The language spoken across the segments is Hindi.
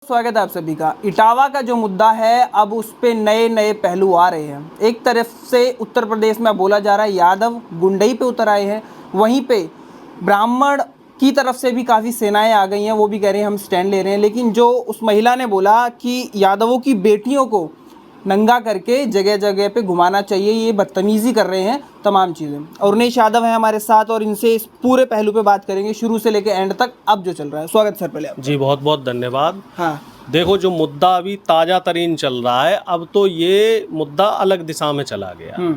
स्वागत है आप सभी का। इटावा का जो मुद्दा है अब उस पे नए नए पहलू आ रहे हैं। एक तरफ से उत्तर प्रदेश में बोला जा रहा है यादव गुंडई पे उतर आए हैं, वहीं पे ब्राह्मण की तरफ से भी काफ़ी सेनाएं आ गई हैं, वो भी कह रहे हैं हम स्टैंड ले रहे हैं। लेकिन जो उस महिला ने बोला कि यादवों की बेटियों को नंगा करके जगह जगह पे घुमाना चाहिए, ये बदतमीज़ी कर रहे हैं, तमाम चीज़ें। और उन्नीश यादव है हमारे साथ और इनसे इस पूरे पहलू पे बात करेंगे शुरू से लेकर एंड तक अब जो चल रहा है। स्वागत सर पहले आप। जी बहुत बहुत धन्यवाद। हाँ, देखो, जो मुद्दा अभी ताज़ा तरीन चल रहा है, अब तो ये मुद्दा अलग दिशा में चला गया।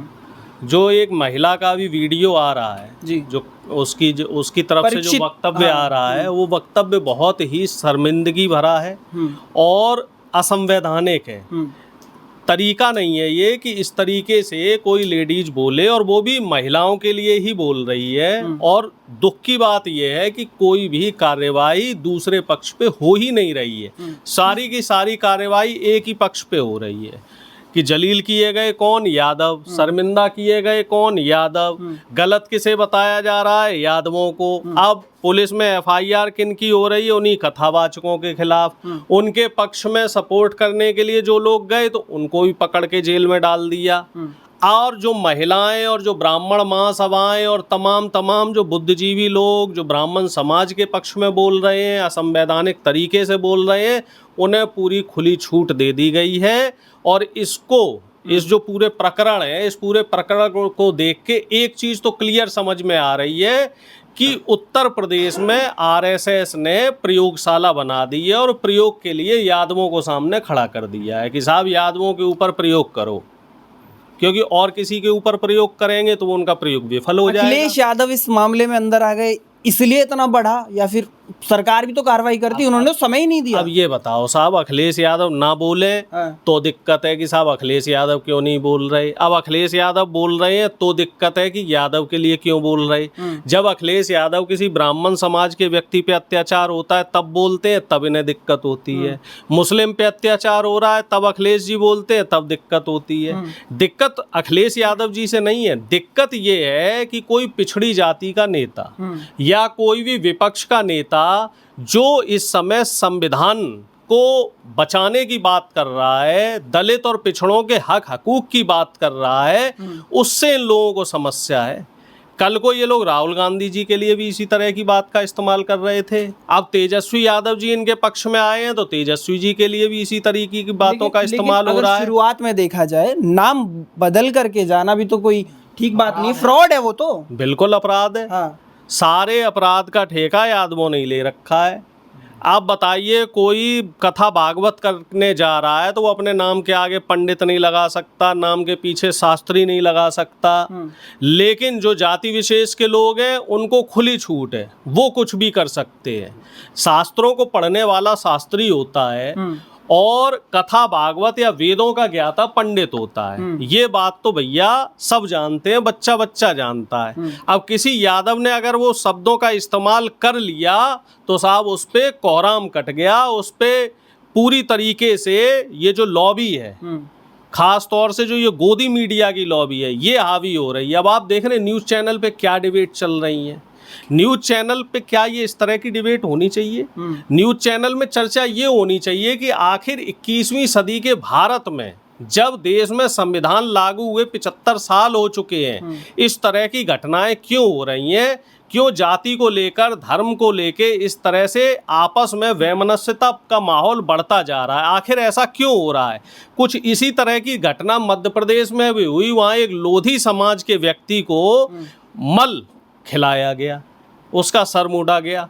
जो एक महिला का भी वीडियो आ रहा है जी, जो उसकी तरफ से जो वक्तव्य आ रहा है, वो वक्तव्य बहुत ही शर्मिंदगी भरा है और असंवैधानिक है। तरीका नहीं है ये कि इस तरीके से कोई लेडीज बोले, और वो भी महिलाओं के लिए ही बोल रही है। और दुख की बात यह है कि कोई भी कार्यवाही दूसरे पक्ष पे हो ही नहीं रही है। सारी की सारी कार्यवाही एक ही पक्ष पे हो रही है कि जलील किए गए कौन? यादव। शर्मिंदा किए गए कौन? यादव। गलत किसे बताया जा रहा है? यादवों को। अब पुलिस में एफआईआर किन की हो रही है? उन्हीं कथावाचकों के खिलाफ। उनके पक्ष में सपोर्ट करने के लिए जो लोग गए तो उनको भी पकड़ के जेल में डाल दिया। और जो महिलाएं और जो ब्राह्मण महासभाएं और तमाम जो बुद्धिजीवी लोग जो ब्राह्मण समाज के पक्ष में बोल रहे हैं, असंवैधानिक तरीके से बोल रहे हैं, उन्हें पूरी खुली छूट दे दी गई है। और इस जो पूरे प्रकरण है, इस पूरे प्रकरण को देख के एक चीज़ तो क्लियर समझ में आ रही है कि उत्तर प्रदेश में आरएसएस ने प्रयोगशाला बना दी है और प्रयोग के लिए यादवों को सामने खड़ा कर दिया है कि साहब यादवों के ऊपर प्रयोग करो, क्योंकि और किसी के ऊपर प्रयोग करेंगे तो वो उनका प्रयोग विफल हो जाएगा। अखिलेश यादव इस मामले में अंदर आ गए इसलिए इतना बढ़ा, या फिर सरकार भी तो कार्रवाई करती, उन्होंने तो समय ही नहीं दिया। अब ये बताओ साहब, अखिलेश यादव ना बोले तो दिक्कत है कि साहब अखिलेश यादव क्यों नहीं बोल रहे। अब अखिलेश यादव बोल रहे हैं तो दिक्कत है कि यादव के लिए क्यों बोल रहे। जब अखिलेश यादव किसी ब्राह्मण समाज के व्यक्ति पे अत्याचार होता है तब बोलते हैं, तब इन्हें दिक्कत होती है। मुस्लिम पे अत्याचार हो रहा है तब अखिलेश जी बोलते हैं, तब दिक्कत होती है। दिक्कत अखिलेश यादव जी से नहीं है, दिक्कत ये है कि कोई पिछड़ी जाति का नेता या कोई भी विपक्ष का नेता जो इस समय संविधान को बचाने की बात कर रहा है, दलित और पिछड़ों के हक हकूक की बात कर रहा है, उससे इन लोगों को समस्या है। कल को ये लोग राहुल गांधी जी के लिए भी इसी तरह की बात का इस्तेमाल कर रहे थे। अब तेजस्वी यादव जी इनके पक्ष में आए हैं तो तेजस्वी जी के लिए भी इसी तरीके की बातों का इस्तेमाल हो रहा है। शुरुआत में देखा जाए नाम बदल करके जाना भी तो कोई ठीक बात नहीं है, फ्रॉड है वो तो। बिल्कुल अपराध है। हाँ। सारे अपराध का ठेका यादवों ने ले रखा है। आप बताइए, कोई कथा भागवत करने जा रहा है तो वो अपने नाम के आगे पंडित नहीं लगा सकता, नाम के पीछे शास्त्री नहीं लगा सकता। लेकिन जो जाति विशेष के लोग हैं उनको खुली छूट है, वो कुछ भी कर सकते हैं। शास्त्रों को पढ़ने वाला शास्त्री होता है और कथा भागवत या वेदों का ज्ञाता पंडित होता है। ये बात तो भैया सब जानते हैं, बच्चा बच्चा जानता है। अब किसी यादव ने अगर वो शब्दों का इस्तेमाल कर लिया तो साहब उस पे कोहराम कट गया, उस पे पूरी तरीके से ये जो लॉबी है, खास तौर से जो ये गोदी मीडिया की लॉबी है, ये हावी हो रही है। अब आप देख रहे हैं न्यूज़ चैनल पे क्या डिबेट चल रही है। न्यूज़ चैनल पे क्या ये इस तरह की डिबेट होनी चाहिए? न्यूज़ चैनल में चर्चा ये होनी चाहिए कि आखिर 21वीं सदी के भारत में, जब देश में संविधान लागू हुए 75 साल हो चुके हैं, इस तरह की घटनाएं क्यों हो रही हैं? क्यों जाति को लेकर, धर्म को लेकर इस तरह से आपस में वैमनस्यता का माहौल बढ़ता जा रहा है? आखिर ऐसा क्यों हो रहा है? कुछ इसी तरह की घटना मध्य प्रदेश में भी हुई। वहाँ एक लोधी समाज के व्यक्ति को मल खिलाया गया, उसका सर मूड़ा गया।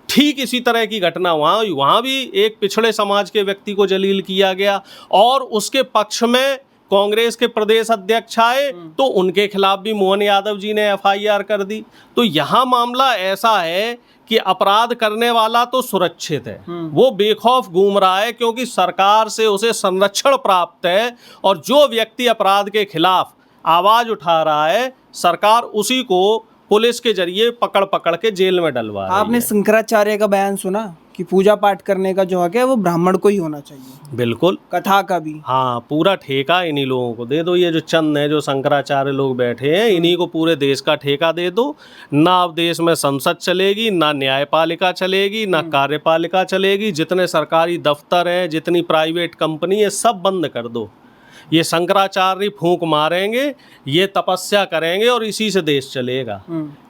ठीक इसी तरह की घटना वहाँ भी एक पिछड़े समाज के व्यक्ति को जलील किया गया और उसके पक्ष में कांग्रेस के प्रदेश अध्यक्ष आए तो उनके खिलाफ भी मोहन यादव जी ने एफआईआर कर दी। तो यहाँ मामला ऐसा है कि अपराध करने वाला तो सुरक्षित है, वो बेखौफ घूम रहा है क्योंकि सरकार से उसे संरक्षण प्राप्त है। और जो व्यक्ति अपराध के खिलाफ आवाज़ उठा रहा है, सरकार उसी को पुलिस के जरिए पकड़ के जेल में डलवा रही है। आपने शंकराचार्य का बयान सुना कि पूजा पाठ करने का जो हक है वो ब्राह्मण को ही होना चाहिए, बिल्कुल। कथा का भी। हाँ, पूरा ठेका इन्हीं लोगों को दे दो। ये जो चंद है, जो शंकराचार्य लोग बैठे हैं, इन्हीं को पूरे देश का ठेका दे दो। ना अब देश में संसद चलेगी, ना न्यायपालिका चलेगी, ना कार्यपालिका चलेगी। जितने सरकारी दफ्तर हैं, जितनी प्राइवेट कंपनी है, सब बंद कर दो। ये शंकराचार्य फूंक मारेंगे, ये तपस्या करेंगे और इसी से देश चलेगा।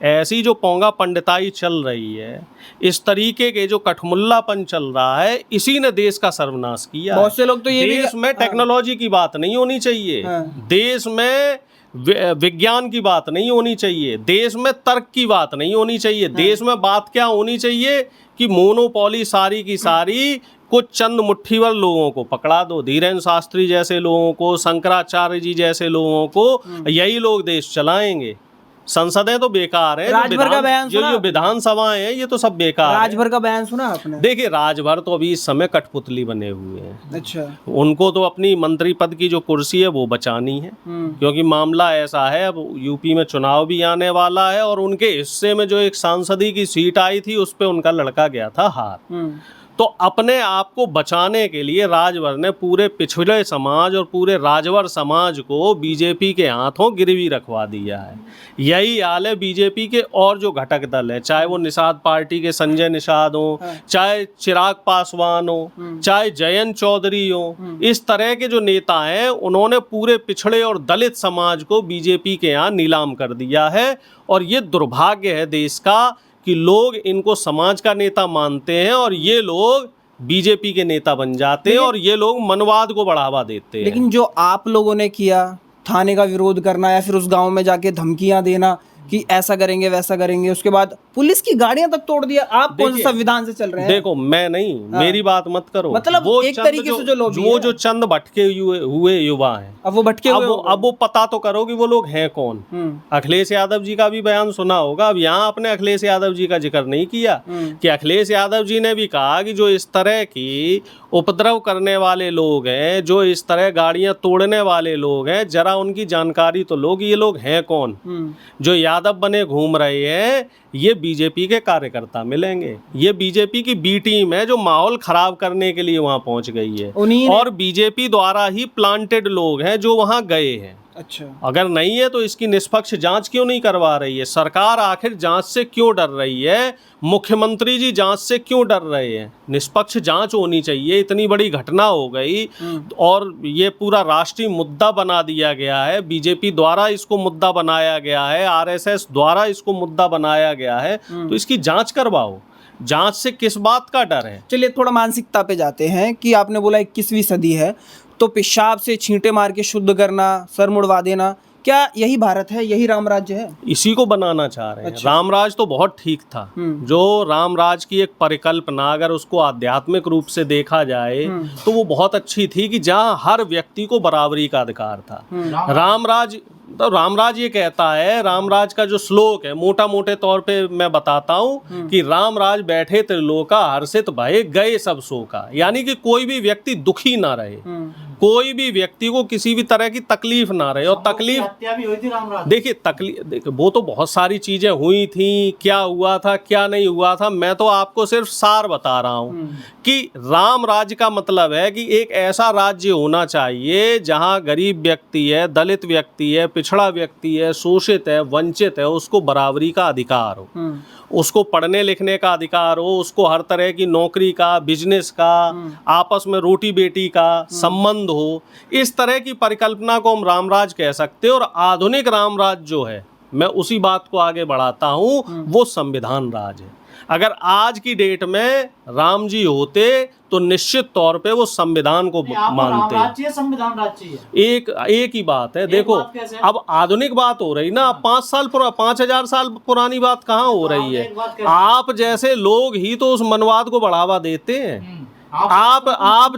ऐसी जो पोंगा पंडिताई चल रही है, इस तरीके के जो कठमुल्लापन चल रहा है, इसी ने देश का सर्वनाश किया। बहुत से लोग तो ये भी देश में टेक्नोलॉजी की बात नहीं होनी चाहिए, देश में विज्ञान की बात नहीं होनी चाहिए, देश में तर्क की बात नहीं होनी चाहिए। देश में बात क्या होनी चाहिए कि मोनोपोली सारी की सारी कुछ चंद मुट्ठीवर लोगों को पकड़ा दो, धीरेन्द्र शास्त्री जैसे लोगों को, शंकराचार्य जी जैसे लोगों को, यही लोग देश चलाएंगे। संसदें तो बेकार है, राजभर का बयान सुना? जो विधानसभाएं हैं, ये तो सब बेकार है। राजभर का बयान सुना आपने? देखिए, राजभर तो अभी इस समय कठपुतली बने हुए हैं। अच्छा। उनको तो अपनी मंत्री पद की जो कुर्सी है वो बचानी है, क्योंकि मामला ऐसा है, अब यूपी में चुनाव भी आने वाला है और उनके हिस्से में जो एक सांसदी की सीट आई थी, उस पर उनका लड़का गया था हार। तो अपने आप को बचाने के लिए राजभर ने पूरे पिछड़े समाज और पूरे राजभर समाज को बीजेपी के हाथों गिरवी रखवा दिया है। यही हाल है बीजेपी के और जो घटक दल है, चाहे वो निषाद पार्टी के संजय निषाद हो, चाहे चिराग पासवान हो, चाहे जयंत चौधरी हो, इस तरह के जो नेता हैं, उन्होंने पूरे पिछड़े और दलित समाज को बीजेपी के यहाँ नीलाम कर दिया है। और ये दुर्भाग्य है देश का कि लोग इनको समाज का नेता मानते हैं और ये लोग बीजेपी के नेता बन जाते हैं और ये लोग मनवाद को बढ़ावा देते हैं। लेकिन जो आप लोगों ने किया, थाने का विरोध करना या फिर उस गांव में जाके धमकियां देना कि ऐसा करेंगे वैसा करेंगे, उसके बाद पुलिस की गाड़ियां तक तोड़ दिया, आप कौन से संविधान से चल रहे हैं? देखो, मैं नहीं, मेरी बात मत करो। मतलब वो एक तरीके से जो चंद भटके हुए युवा हैं, अब वो भटके हुए, अब वो पता तो करो कि वो लोग हैं कौन। अखिलेश यादव जी का भी बयान सुना होगा। अब यहाँ आपने अखिलेश यादव जी का जिक्र नहीं किया कि अखिलेश यादव जी ने भी कहा कि जो इस तरह की उपद्रव करने वाले लोग हैं, जो इस तरह गाड़ियां तोड़ने वाले लोग हैं, जरा उनकी जानकारी तो लोग, ये लोग हैं कौन। जो यादव बने घूम रहे हैं, ये बीजेपी के कार्यकर्ता मिलेंगे। ये बीजेपी की बी टीम है जो माहौल खराब करने के लिए वहां पहुंच गई है, और बीजेपी द्वारा ही प्लांटेड लोग हैं जो वहां गए हैं। अच्छा, अगर नहीं है तो इसकी निष्पक्ष जांच क्यों नहीं करवा रही है सरकार? आखिर जांच से क्यों डर रही है? मुख्यमंत्री जी जांच से क्यों डर रहे हैं? निष्पक्ष जांच होनी चाहिए। इतनी बड़ी घटना हो गई और ये पूरा राष्ट्रीय मुद्दा बना दिया गया है, बीजेपी द्वारा इसको मुद्दा बनाया गया है, आरएसएस द्वारा इसको मुद्दा बनाया गया है, तो इसकी जांच करवाओ। जांच से किस बात का डर है? चलिए थोड़ा मानसिकता पे जाते हैं कि आपने बोला 21वीं सदी है, तो पेशाब से छींटे मार के शुद्ध करना, सर मुड़वा देना, क्या यही भारत है, यही राम राज्य है? इसी को बनाना चाह रहे हैं। अच्छा। रामराज तो बहुत ठीक था। जो रामराज की एक परिकल्पना, अगर उसको आध्यात्मिक रूप से देखा जाए तो वो बहुत अच्छी थी कि जहाँ हर व्यक्ति को बराबरी का अधिकार था। रामराज ये कहता है, रामराज का जो श्लोक है, मोटा मोटे तौर पे मैं बताता हूँ कि रामराज बैठे त्रिलोका, हर्षित भये गए सब शोका। यानी कि कोई भी व्यक्ति दुखी ना रहे, कोई भी व्यक्ति को किसी भी तरह की तकलीफ ना रहे। और तकलीफ, हत्या भी हुई थी रामराज। देखिए वो तो बहुत सारी चीजें हुई थी, क्या हुआ था क्या नहीं हुआ था, मैं तो आपको सिर्फ सार बता रहा हूँ कि राम राज्य का मतलब है कि एक ऐसा राज्य होना चाहिए जहाँ गरीब व्यक्ति है, दलित व्यक्ति है, पिछड़ा व्यक्ति है, शोषित है, वंचित है, उसको बराबरी का अधिकार हो, उसको पढ़ने लिखने का अधिकार हो, उसको हर तरह की नौकरी का, बिजनेस का, आपस में रोटी बेटी का संबंध हो। इस तरह की परिकल्पना को हम रामराज कह सकते हैं। और आधुनिक रामराज जो है, मैं उसी बात को आगे बढ़ाता हूँ, वो संविधान राज है। अगर आज की डेट में राम जी होते तो निश्चित तौर पे वो संविधान को मानते हैं। संविधान राज्य एक ही बात है। देखो, अब आधुनिक बात हो रही ना, 5,000 साल पुरानी बात कहाँ हो रही है? आप जैसे लोग ही तो उस मनवाद को बढ़ावा देते हैं। आप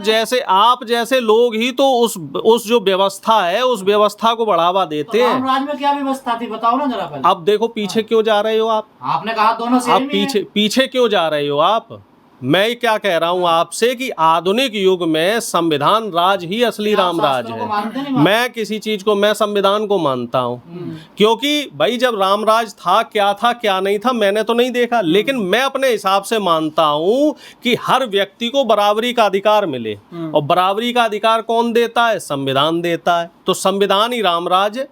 जैसे लोग ही तो उस जो व्यवस्था है, उस व्यवस्था को बढ़ावा देते हैं। रामराज में क्या व्यवस्था थी बताओ ना जरा पहले। अब देखो पीछे क्यों जा रहे हो आप? आपने कहा दोनों सेम ही हैं। पीछे क्यों जा रहे हो आप? मैं क्या कह रहा हूं आपसे कि आधुनिक युग में संविधान राज ही असली राम राज शास्त्रों को है। मानते नहीं मानते? मैं किसी चीज को, मैं संविधान को मानता हूं, क्योंकि भाई जब राम राज था क्या नहीं था मैंने तो नहीं देखा, लेकिन मैं अपने हिसाब से मानता हूं कि हर व्यक्ति को बराबरी का अधिकार मिले, और बराबरी का अधिकार कौन देता है? संविधान देता है। तो संविधान ही राम राज है,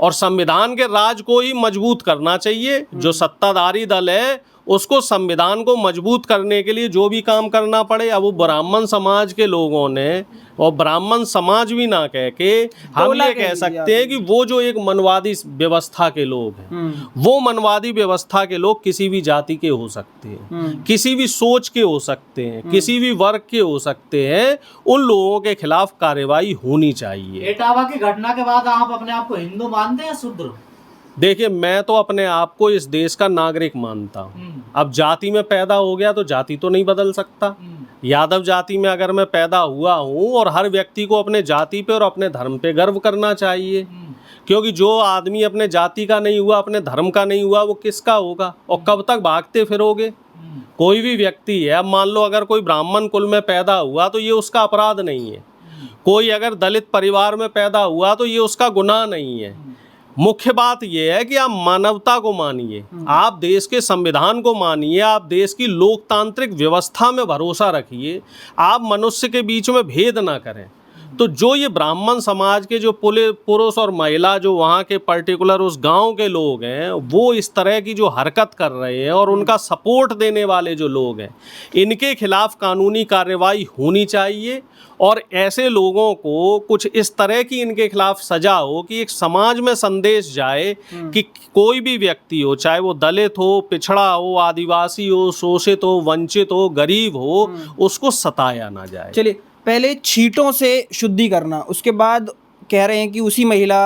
और संविधान के राज को ही मजबूत करना चाहिए। जो सत्ताधारी दल है उसको संविधान को मजबूत करने के लिए जो भी काम करना पड़े। अब वो ब्राह्मण समाज के लोगों ने, और ब्राह्मण समाज भी ना कह के हम ये कह सकते हैं कि वो जो एक मनवादी व्यवस्था के लोग हैं, वो मनवादी व्यवस्था के लोग किसी भी जाति के हो सकते हैं, किसी भी सोच के हो सकते हैं, किसी भी वर्ग के हो सकते हैं, उन लोगों के खिलाफ कार्रवाई होनी चाहिए। इटावा की घटना के बाद आप अपने आप को हिंदू मानते हैं या शूद्र? देखिए, मैं तो अपने आप को इस देश का नागरिक मानता हूँ। अब जाति में पैदा हो गया तो जाति तो नहीं बदल सकता। यादव जाति में अगर मैं पैदा हुआ हूँ, और हर व्यक्ति को अपने जाति पे और अपने धर्म पे गर्व करना चाहिए, क्योंकि जो आदमी अपने जाति का नहीं हुआ, अपने धर्म का नहीं हुआ, वो किसका होगा? और कब तक भागते फिरोगे? कोई भी व्यक्ति है, अब मान लो अगर कोई ब्राह्मण कुल में पैदा हुआ तो ये उसका अपराध नहीं है। कोई अगर दलित परिवार में पैदा हुआ तो ये उसका गुनाह नहीं है। मुख्य बात यह है कि आप मानवता को मानिए, आप देश के संविधान को मानिए, आप देश की लोकतांत्रिक व्यवस्था में भरोसा रखिए, आप मनुष्य के बीच में भेद ना करें। तो जो ये ब्राह्मण समाज के जो पुरुष और महिला, जो वहाँ के पर्टिकुलर उस गांव के लोग हैं, वो इस तरह की जो हरकत कर रहे हैं, और उनका सपोर्ट देने वाले जो लोग हैं, इनके खिलाफ कानूनी कार्रवाई होनी चाहिए। और ऐसे लोगों को कुछ इस तरह की इनके खिलाफ सजा हो कि एक समाज में संदेश जाए कि कोई भी व्यक्ति हो, चाहे वो दलित हो, पिछड़ा हो, आदिवासी हो, शोषित हो, वंचित हो, गरीब हो, उसको सताया ना जाए। चलिए, पहले छींटों से शुद्धि करना, उसके बाद कह रहे हैं कि उसी महिला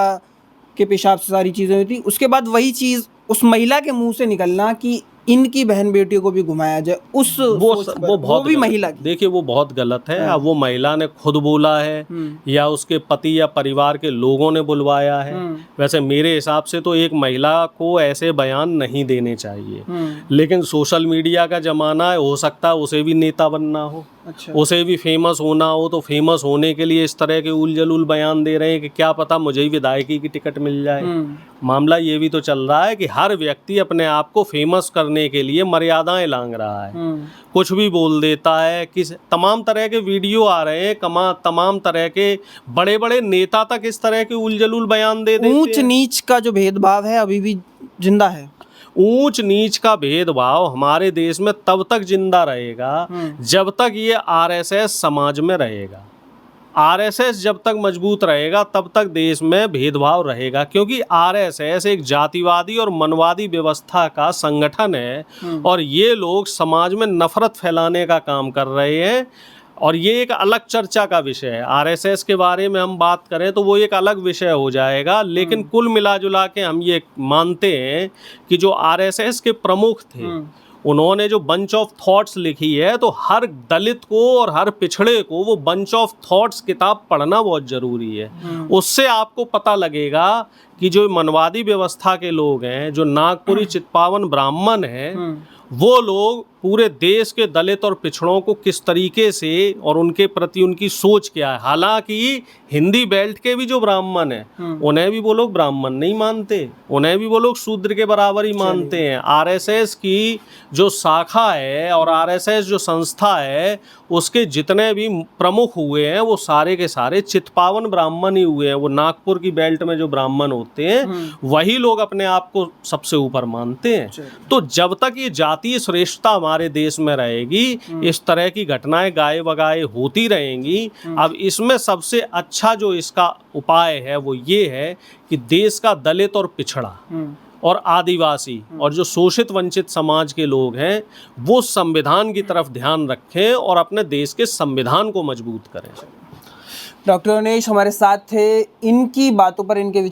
के पेशाब से सारी चीज़ें हुई थी, उसके बाद वही चीज़ उस महिला के मुंह से निकलना कि इनकी बहन बेटियों को भी घुमाया जाए, उस वो बहुत भी गलत महिला है। देखिए, वो बहुत गलत है। अब वो महिला ने खुद बोला है या उसके पति या परिवार के लोगों ने बुलवाया है। वैसे मेरे हिसाब से तो एक महिला को ऐसे बयान नहीं देने चाहिए, लेकिन सोशल मीडिया का जमाना है, हो सकता है उसे भी नेता बनना हो, अच्छा, उसे भी फेमस होना हो, तो फेमस होने के लिए इस तरह के उल जलूल बयान दे रहे हैं कि क्या पता मुझे ही विधायकी की टिकट मिल जाए। मामला ये भी तो चल रहा है कि हर व्यक्ति अपने आप को फेमस करने के लिए मर्यादाएं लांघ रहा है, कुछ भी बोल देता है। किस तमाम तरह के वीडियो आ रहे हैं, तमाम तरह के बड़े बड़े नेता तक इस तरह के उल जलूल बयान दे देते हैं। ऊंच नीच का जो भेदभाव है अभी भी जिंदा है। ऊंच नीच का भेदभाव हमारे देश में तब तक जिंदा रहेगा जब तक ये आरएसएस समाज में रहेगा। आरएसएस जब तक मजबूत रहेगा तब तक देश में भेदभाव रहेगा, क्योंकि आरएसएस एक जातिवादी और मनवादी व्यवस्था का संगठन है, और ये लोग समाज में नफरत फैलाने का काम कर रहे हैं। और ये एक अलग चर्चा का विषय है। आरएसएस के बारे में हम बात करें तो वो एक अलग विषय हो जाएगा, लेकिन कुल मिला जुला के हम ये मानते हैं कि जो आरएसएस के प्रमुख थे, उन्होंने जो बंच ऑफ थॉट्स लिखी है, तो हर दलित को और हर पिछड़े को वो बंच ऑफ थॉट्स किताब पढ़ना बहुत ज़रूरी है। उससे आपको पता लगेगा कि जो मनवादी व्यवस्था के लोग हैं, जो नागपुरी चितपावन ब्राह्मण हैं, वो लोग पूरे देश के दलित और पिछड़ों को किस तरीके से और उनके प्रति उनकी सोच क्या है। हालांकि हिंदी बेल्ट के भी जो ब्राह्मण हैं, उन्हें भी वो लोग ब्राह्मण नहीं मानते, उन्हें भी वो लोग शूद्र के बराबर ही मानते हैं। आरएसएस की जो शाखा है और आरएसएस जो संस्था है, उसके जितने भी प्रमुख हुए हैं वो सारे के सारे चितपावन ब्राह्मण ही हुए हैं। वो नागपुर की बेल्ट में जो ब्राह्मण होते हैं, वही लोग अपने आप को सबसे ऊपर मानते हैं। तो जब तक ये जातीय श्रेष्ठता हमारे देश में रहेगी, इस तरह की घटनाएं गाये बगाए होती रहेंगी। अब इसमें सबसे अच्छा जो इसका उपाय है वो ये है कि देश का दलित और पिछड़ा और आदिवासी और जो शोषित वंचित समाज के लोग हैं, वो संविधान की तरफ ध्यान रखें और अपने देश के संविधान को मजबूत करें। डॉक्टर गणेश हमारे साथ थे, इनकी बातों पर, इनके